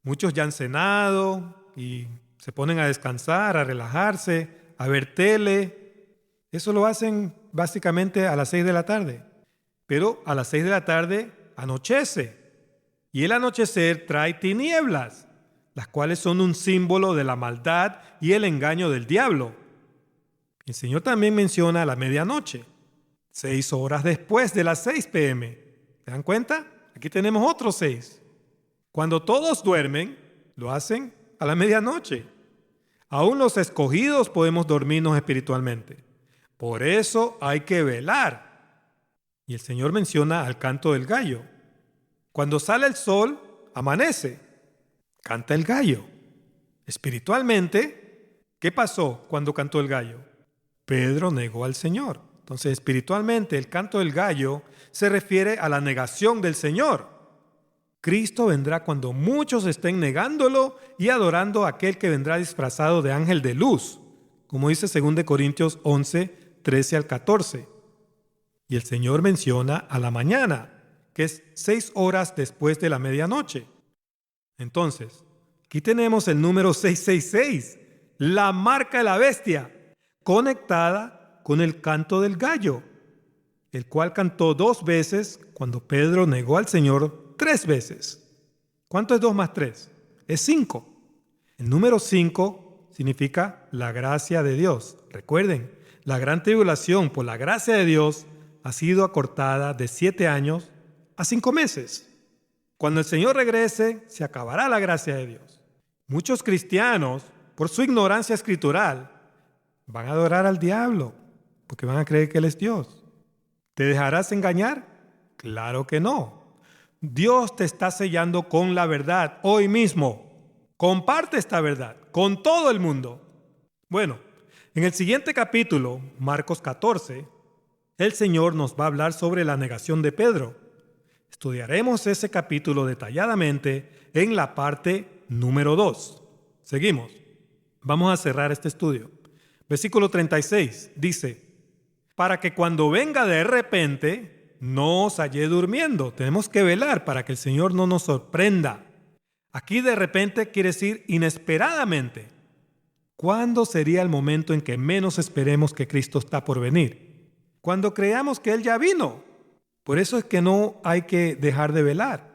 Muchos ya han cenado y se ponen a descansar, a relajarse, a ver tele. Eso lo hacen básicamente a las 6 de la tarde. Pero a las 6 de la tarde anochece. Y el anochecer trae tinieblas, las cuales son un símbolo de la maldad y el engaño del diablo. El Señor también menciona la medianoche, 6 horas después de las 6 p.m. ¿Se dan cuenta? Aquí tenemos otros 6. Cuando todos duermen, lo hacen a la medianoche. Aún los escogidos podemos dormirnos espiritualmente. Por eso hay que velar. Y el Señor menciona al canto del gallo. Cuando sale el sol, amanece. Canta el gallo. Espiritualmente, ¿qué pasó cuando cantó el gallo? Pedro negó al Señor. Entonces, espiritualmente, el canto del gallo se refiere a la negación del Señor. Cristo vendrá cuando muchos estén negándolo y adorando a aquel que vendrá disfrazado de ángel de luz, como dice 2 Corintios 11, 13 al 14. Y el Señor menciona a la mañana, que es 6 horas después de la medianoche. Entonces, aquí tenemos el número 666, la marca de la bestia, conectada con el canto del gallo, el cual cantó 2 veces cuando Pedro negó al Señor 3 veces. ¿Cuánto es 2 más 3? Es 5. El número 5 significa la gracia de Dios. Recuerden, la gran tribulación por la gracia de Dios ha sido acortada de 7 años a 5 meses. Cuando el Señor regrese, se acabará la gracia de Dios. Muchos cristianos, por su ignorancia escritural, van a adorar al diablo, porque van a creer que Él es Dios. ¿Te dejarás engañar? Claro que no. Dios te está sellando con la verdad hoy mismo. Comparte esta verdad con todo el mundo. Bueno, en el siguiente capítulo, Marcos 14, el Señor nos va a hablar sobre la negación de Pedro. Estudiaremos ese capítulo detalladamente en la parte número 2. Seguimos. Vamos a cerrar este estudio. Versículo 36 dice: para que cuando venga de repente no os hallé durmiendo. Tenemos que velar para que el Señor no nos sorprenda. Aquí de repente quiere decir inesperadamente. ¿Cuándo sería el momento en que menos esperemos que Cristo está por venir? Cuando creamos que Él ya vino. Por eso es que no hay que dejar de velar.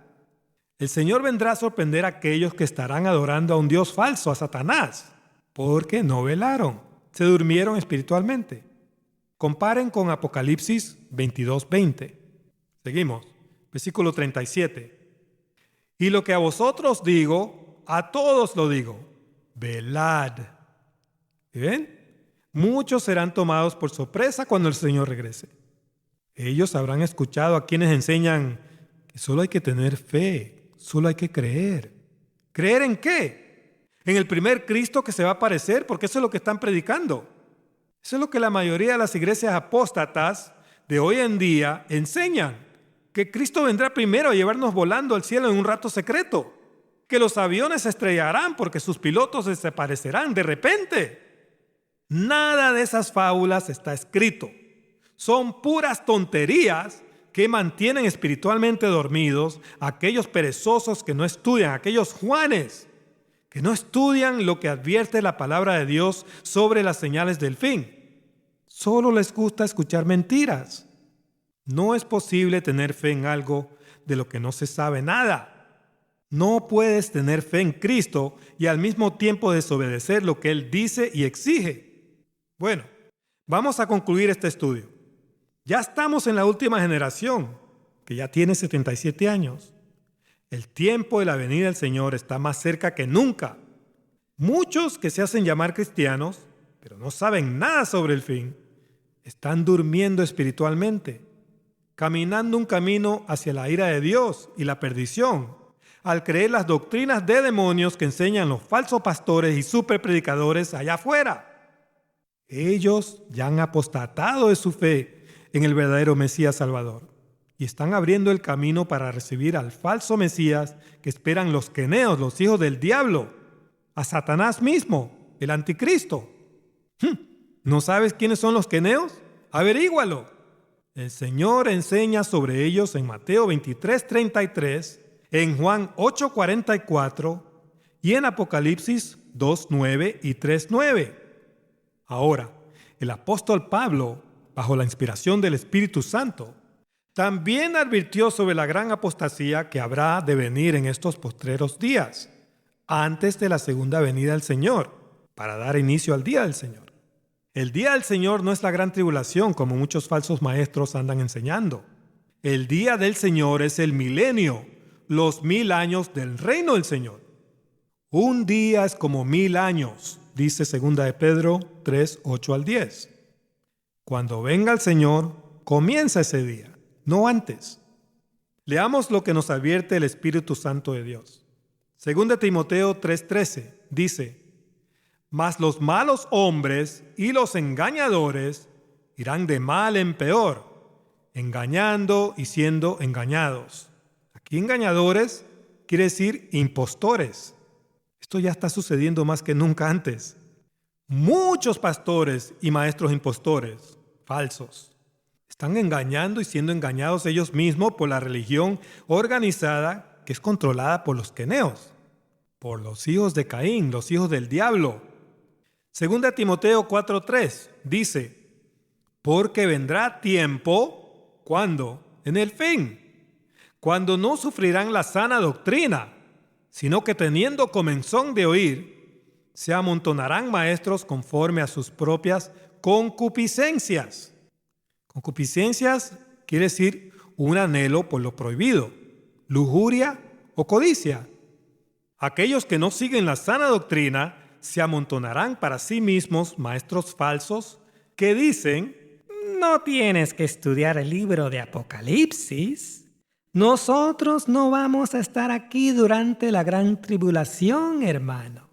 El Señor vendrá a sorprender a aquellos que estarán adorando a un Dios falso, a Satanás, porque no velaron, se durmieron espiritualmente. Comparen con Apocalipsis 22:20. Seguimos. Versículo 37. Y lo que a vosotros digo, a todos lo digo, velad. ¿Ven? Muchos serán tomados por sorpresa cuando el Señor regrese. Ellos habrán escuchado a quienes enseñan que solo hay que tener fe, solo hay que creer. ¿Creer en qué? En el primer Cristo que se va a aparecer, porque eso es lo que están predicando. Eso es lo que la mayoría de las iglesias apóstatas de hoy en día enseñan, que Cristo vendrá primero a llevarnos volando al cielo en un rato secreto, que los aviones se estrellarán porque sus pilotos desaparecerán de repente. Nada de esas fábulas está escrito. Son puras tonterías que mantienen espiritualmente dormidos a aquellos perezosos que no estudian, aquellos Juanes que no estudian lo que advierte la palabra de Dios sobre las señales del fin. Solo les gusta escuchar mentiras. No es posible tener fe en algo de lo que no se sabe nada. No puedes tener fe en Cristo y al mismo tiempo desobedecer lo que Él dice y exige. Bueno, vamos a concluir este estudio. Ya estamos en la última generación, que ya tiene 77 años. El tiempo de la venida del Señor está más cerca que nunca. Muchos que se hacen llamar cristianos, pero no saben nada sobre el fin, están durmiendo espiritualmente, caminando un camino hacia la ira de Dios y la perdición, al creer las doctrinas de demonios que enseñan los falsos pastores y superpredicadores allá afuera. Ellos ya han apostatado de su fe en el verdadero Mesías Salvador y están abriendo el camino para recibir al falso Mesías que esperan los queneos, los hijos del diablo, a Satanás mismo, el anticristo. ¿No sabes quiénes son los queneos? Averígualo. El Señor enseña sobre ellos en Mateo 23:33, en Juan 8:44 y en Apocalipsis 2:9 y 3:9. Ahora, el apóstol Pablo, bajo la inspiración del Espíritu Santo, también advirtió sobre la gran apostasía que habrá de venir en estos postreros días, antes de la segunda venida del Señor, para dar inicio al día del Señor. El día del Señor no es la gran tribulación, como muchos falsos maestros andan enseñando. El día del Señor es el milenio, los 1000 años del reino del Señor. Un día es como 1000 años, dice 2 de Pedro 3, 8 al 10. Cuando venga el Señor, comienza ese día, no antes. Leamos lo que nos advierte el Espíritu Santo de Dios. 2 Timoteo 3:13 dice: Mas los malos hombres y los engañadores irán de mal en peor, engañando y siendo engañados. Aquí engañadores quiere decir impostores. Esto ya está sucediendo más que nunca antes. Muchos pastores y maestros impostores, falsos, están engañando y siendo engañados ellos mismos por la religión organizada que es controlada por los queneos, por los hijos de Caín, los hijos del diablo. 2 Timoteo 4:3 dice: Porque vendrá tiempo, ¿cuándo? En el fin, cuando no sufrirán la sana doctrina, sino que teniendo comezón de oír, se amontonarán maestros conforme a sus propias concupiscencias. Concupiscencias quiere decir un anhelo por lo prohibido, lujuria o codicia. Aquellos que no siguen la sana doctrina se amontonarán para sí mismos maestros falsos que dicen: No tienes que estudiar el libro de Apocalipsis. Nosotros no vamos a estar aquí durante la gran tribulación, hermano.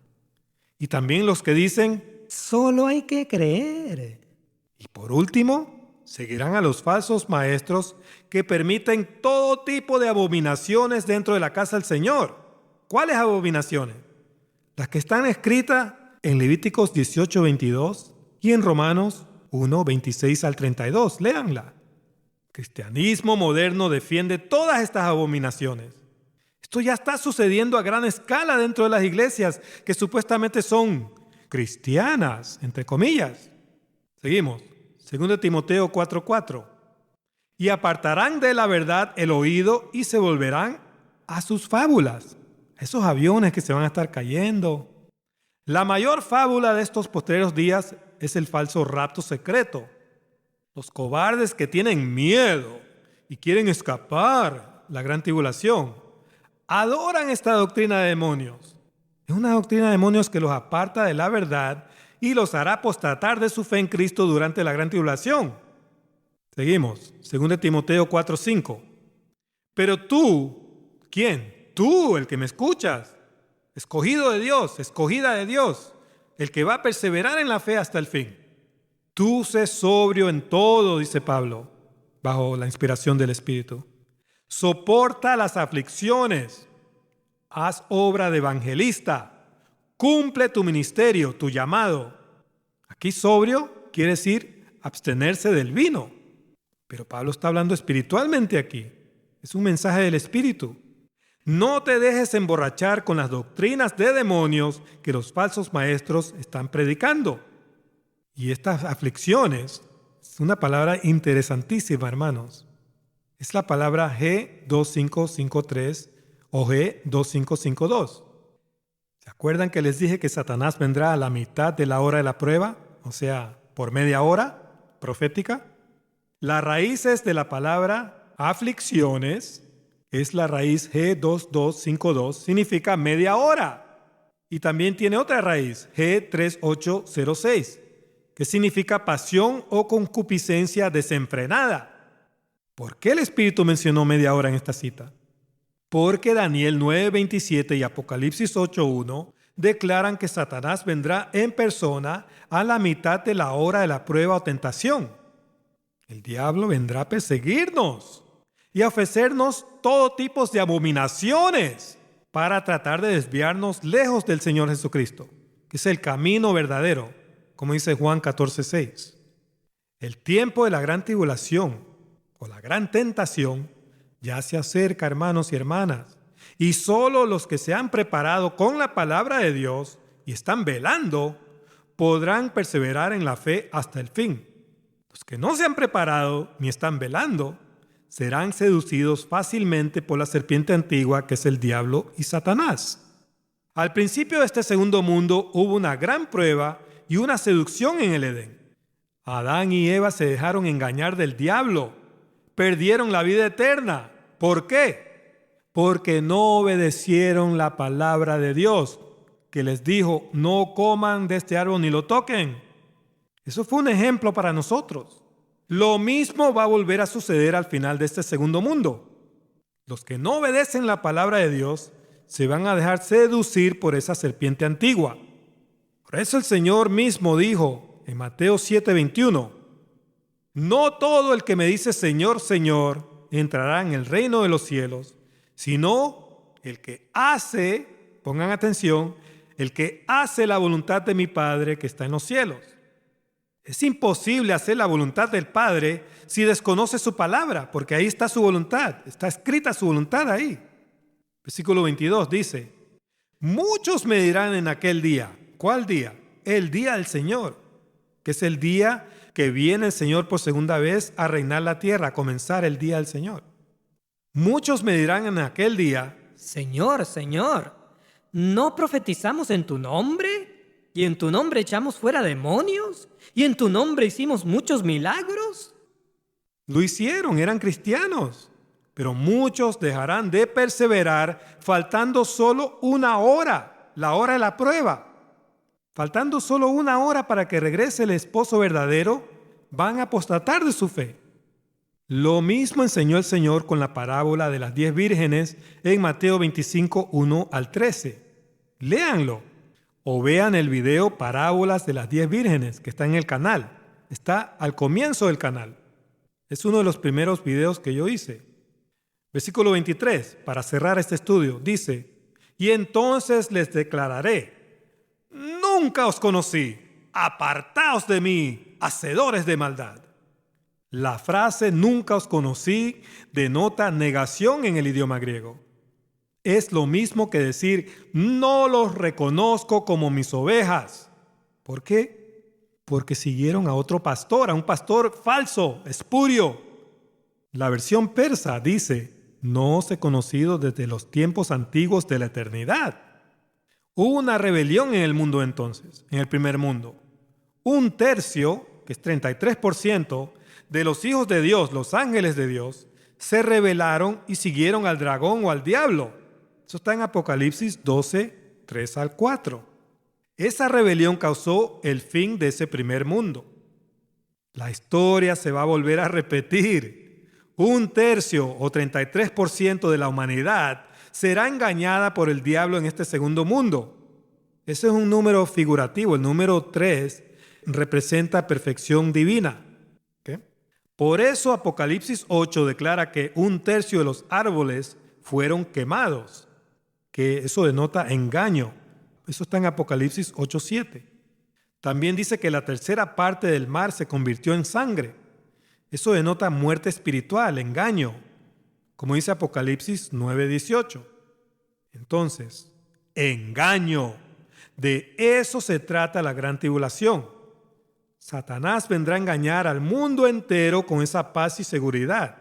Y también los que dicen: Solo hay que creer. Y por último, seguirán a los falsos maestros que permiten todo tipo de abominaciones dentro de la casa del Señor. ¿Cuáles abominaciones? Las que están escritas en Levíticos 18:22 y en Romanos 1:26 al 32. Léanla. El cristianismo moderno defiende todas estas abominaciones. Esto ya está sucediendo a gran escala dentro de las iglesias que supuestamente son cristianas, entre comillas. Seguimos. 2 Timoteo 4:4. Y apartarán de la verdad el oído y se volverán a sus fábulas. Esos aviones que se van a estar cayendo. La mayor fábula de estos postreros días es el falso rapto secreto. Los cobardes que tienen miedo y quieren escapar la gran tribulación adoran esta doctrina de demonios. Es una doctrina de demonios que los aparta de la verdad y los hará apostatar de su fe en Cristo durante la gran tribulación. Seguimos, 2 Timoteo 4:5. Pero tú, ¿quién? Tú, el que me escuchas, escogido de Dios, escogida de Dios, el que va a perseverar en la fe hasta el fin. Tú sé sobrio en todo, dice Pablo, bajo la inspiración del Espíritu. Soporta las aflicciones, haz obra de evangelista, cumple tu ministerio, tu llamado. Aquí sobrio quiere decir abstenerse del vino. Pero Pablo está hablando espiritualmente aquí. Es un mensaje del Espíritu. No te dejes emborrachar con las doctrinas de demonios que los falsos maestros están predicando. Y estas aflicciones es una palabra interesantísima, hermanos. Es la palabra G2553 o G2552. ¿Se acuerdan que les dije que Satanás vendrá a la mitad de la hora de la prueba? O sea, por media hora profética. Las raíces de la palabra aflicciones es la raíz G2252, significa media hora. Y también tiene otra raíz, G3806, que significa pasión o concupiscencia desenfrenada. ¿Por qué el Espíritu mencionó media hora en esta cita? Porque Daniel 9:27 y Apocalipsis 8:1 declaran que Satanás vendrá en persona a la mitad de la hora de la prueba o tentación. El diablo vendrá a perseguirnos y a ofrecernos todo tipo de abominaciones para tratar de desviarnos lejos del Señor Jesucristo, que es el camino verdadero, como dice Juan 14:6. El tiempo de la gran tribulación o la gran tentación ya se acerca, hermanos y hermanas, y solo los que se han preparado con la palabra de Dios y están velando podrán perseverar en la fe hasta el fin. Los que no se han preparado ni están velando serán seducidos fácilmente por la serpiente antigua que es el diablo y Satanás. Al principio de este segundo mundo hubo una gran prueba y una seducción en el Edén. Adán y Eva se dejaron engañar del diablo, perdieron la vida eterna. ¿Por qué? Porque no obedecieron la palabra de Dios. que les dijo, no coman de este árbol ni lo toquen. Eso fue un ejemplo para nosotros. Lo mismo va a volver a suceder al final de este segundo mundo. Los que no obedecen la palabra de Dios se van a dejar seducir por esa serpiente antigua. Por eso el Señor mismo dijo en Mateo 7:21, no todo el que me dice Señor, Señor, entrará en el reino de los cielos, sino el que hace, pongan atención, el que hace la voluntad de mi Padre que está en los cielos. Es imposible hacer la voluntad del Padre si desconoce su palabra, porque ahí está su voluntad, está escrita su voluntad ahí. Versículo 22 dice, muchos me dirán en aquel día, ¿cuál día? El día del Señor, que es el día que viene el Señor por segunda vez a reinar la tierra, a comenzar el día del Señor. Muchos me dirán en aquel día, Señor, Señor, ¿no profetizamos en tu nombre? ¿Y en tu nombre echamos fuera demonios? ¿Y en tu nombre hicimos muchos milagros? lo hicieron, eran cristianos, pero muchos dejarán de perseverar faltando solo una hora, la hora de la prueba. Faltando solo una hora para que regrese el esposo verdadero, van a apostatar de su fe. Lo mismo enseñó el Señor con la parábola de las 10 vírgenes en Mateo 25, 1 al 13. Léanlo o vean el video Parábolas de las 10 vírgenes que está en el canal. Está al comienzo del canal. Es uno de los primeros videos que yo hice. Versículo 23, para cerrar este estudio, dice, y entonces les declararé, nunca os conocí, apartaos de mí, hacedores de maldad. La frase nunca os conocí denota negación en el idioma griego. Es lo mismo que decir no los reconozco como mis ovejas. ¿Por qué? Porque siguieron a otro pastor, a un pastor falso, espurio. La versión persa dice no os he conocido desde los tiempos antiguos de la eternidad. Hubo una rebelión en el mundo entonces, en el primer mundo. Un tercio, que es 33%, de los hijos de Dios, los ángeles de Dios, se rebelaron y siguieron al dragón o al diablo. Eso está en Apocalipsis 12, 3 al 4. Esa rebelión causó el fin de ese primer mundo. La historia se va a volver a repetir. Un tercio o 33% de la humanidad será engañada por el diablo en este segundo mundo. Ese es un número figurativo. El número 3 representa perfección divina. Por eso Apocalipsis 8 declara que un tercio de los árboles fueron quemados, que eso denota engaño. Eso está en Apocalipsis 8:7. También dice que la tercera parte del mar se convirtió en sangre. Eso denota muerte espiritual, engaño, como dice Apocalipsis 9:18. Entonces, engaño. De eso se trata la gran tribulación. Satanás vendrá a engañar al mundo entero con esa paz y seguridad.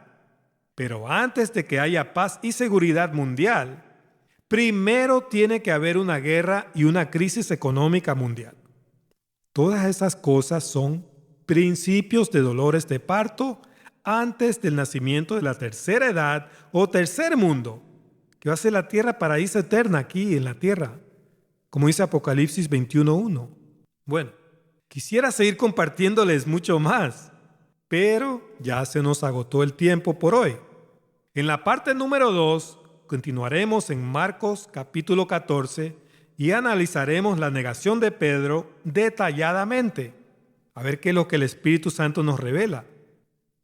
Pero antes de que haya paz y seguridad mundial, primero tiene que haber una guerra y una crisis económica mundial. Todas esas cosas son principios de dolores de parto antes del nacimiento de la tercera edad o tercer mundo, que va a ser la tierra paraíso eterna aquí en la tierra, como dice Apocalipsis 21:1. Bueno, quisiera seguir compartiéndoles mucho más, pero ya se nos agotó el tiempo por hoy. En la parte número 2 continuaremos en Marcos capítulo 14 y analizaremos la negación de Pedro detalladamente. A ver qué es lo que el Espíritu Santo nos revela.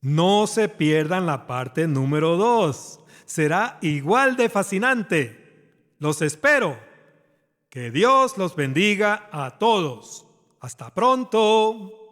No se pierdan la parte número 2. Será igual de fascinante. Los espero. Que Dios los bendiga a todos. Hasta pronto.